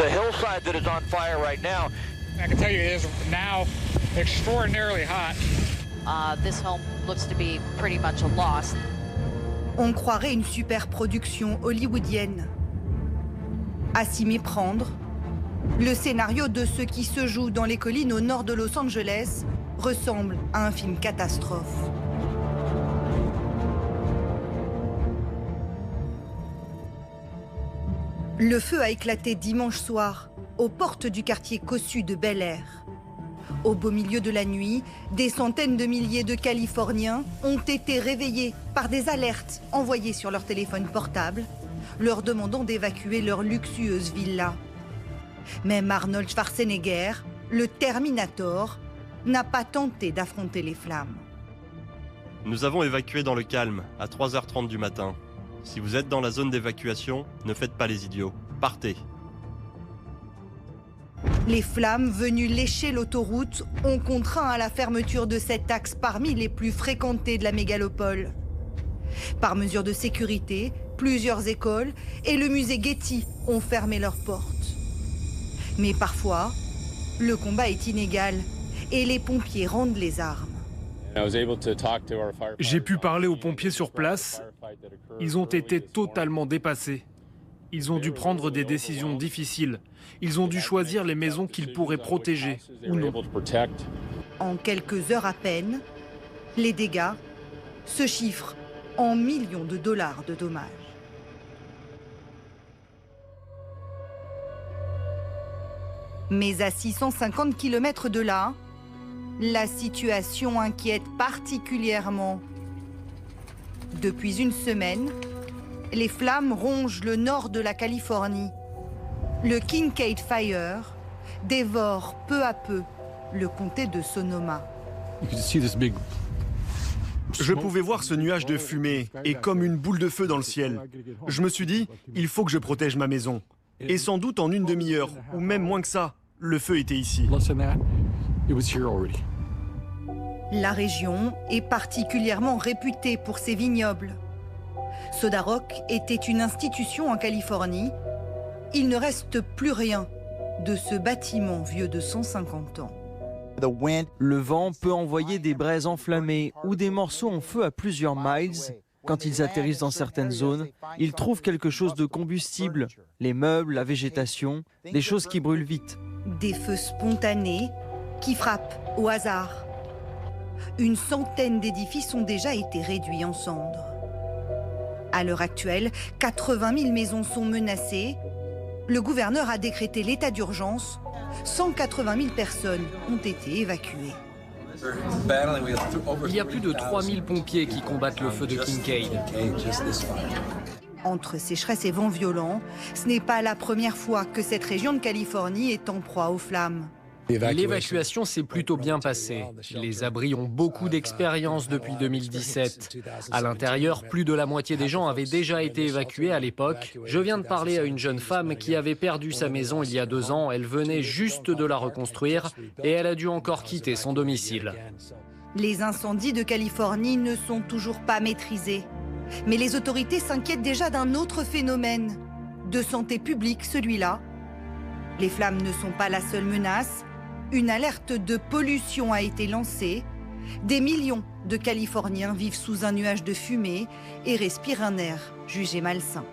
the hillside that is on fire right now. I can tell you it is now extraordinarily hot. This home looks to be pretty much a loss. On croirait une superproduction hollywoodienne. À s'y méprendre, le scénario de ce qui se joue dans les collines au nord de Los Angeles ressemble à un film catastrophe. Le feu a éclaté dimanche soir aux portes du quartier cossu de Bel Air. Au beau milieu de la nuit, des centaines de milliers de Californiens ont été réveillés par des alertes envoyées sur leur téléphone portable, leur demandant d'évacuer leur luxueuse villa. Même Arnold Schwarzenegger, le Terminator, n'a pas tenté d'affronter les flammes. Nous avons évacué dans le calme, à 3h30 du matin. Si vous êtes dans la zone d'évacuation, ne faites pas les idiots. Partez. Les flammes venues lécher l'autoroute ont contraint à la fermeture de cet axe parmi les plus fréquentés de la mégalopole. Par mesure de sécurité, plusieurs écoles et le musée Getty ont fermé leurs portes. Mais parfois, le combat est inégal et les pompiers rendent les armes. J'ai pu parler aux pompiers sur place. Ils ont été totalement dépassés. Ils ont dû prendre des décisions difficiles. Ils ont dû choisir les maisons qu'ils pourraient protéger ou non. En quelques heures à peine, les dégâts se chiffrent en millions de dollars de dommages. Mais à 650 km de là, la situation inquiète particulièrement. Depuis une semaine, les flammes rongent le nord de la Californie. Le Kincade Fire dévore peu à peu le comté de Sonoma. Je pouvais voir ce nuage de fumée et comme une boule de feu dans le ciel. Je me suis dit, il faut que je protège ma maison. Et sans doute en une demi-heure, ou même moins que ça, le feu était ici. La région est particulièrement réputée pour ses vignobles. Soda Rock était une institution en Californie. Il ne reste plus rien de ce bâtiment vieux de 150 ans. Le vent peut envoyer des braises enflammées ou des morceaux en feu à plusieurs miles. Quand ils atterrissent dans certaines zones, ils trouvent quelque chose de combustible, les meubles, la végétation, des choses qui brûlent vite. Des feux spontanés qui frappent au hasard. Une centaine d'édifices ont déjà été réduits en cendres. À l'heure actuelle, 80 000 maisons sont menacées. Le gouverneur a décrété l'état d'urgence. 180 000 personnes ont été évacuées. Il y a plus de 3000 pompiers qui combattent le feu de Kincade. Entre sécheresse et vents violents, ce n'est pas la première fois que cette région de Californie est en proie aux flammes. L'évacuation s'est plutôt bien passée. Les abris ont beaucoup d'expérience depuis 2017. À l'intérieur, plus de la moitié des gens avaient déjà été évacués à l'époque. Je viens de parler à une jeune femme qui avait perdu sa maison il y a 2 ans. Elle venait juste de la reconstruire et elle a dû encore quitter son domicile. Les incendies de Californie ne sont toujours pas maîtrisés. Mais les autorités s'inquiètent déjà d'un autre phénomène. De santé publique, celui-là. Les flammes ne sont pas la seule menace. Une alerte de pollution a été lancée. Des millions de Californiens vivent sous un nuage de fumée et respirent un air jugé malsain.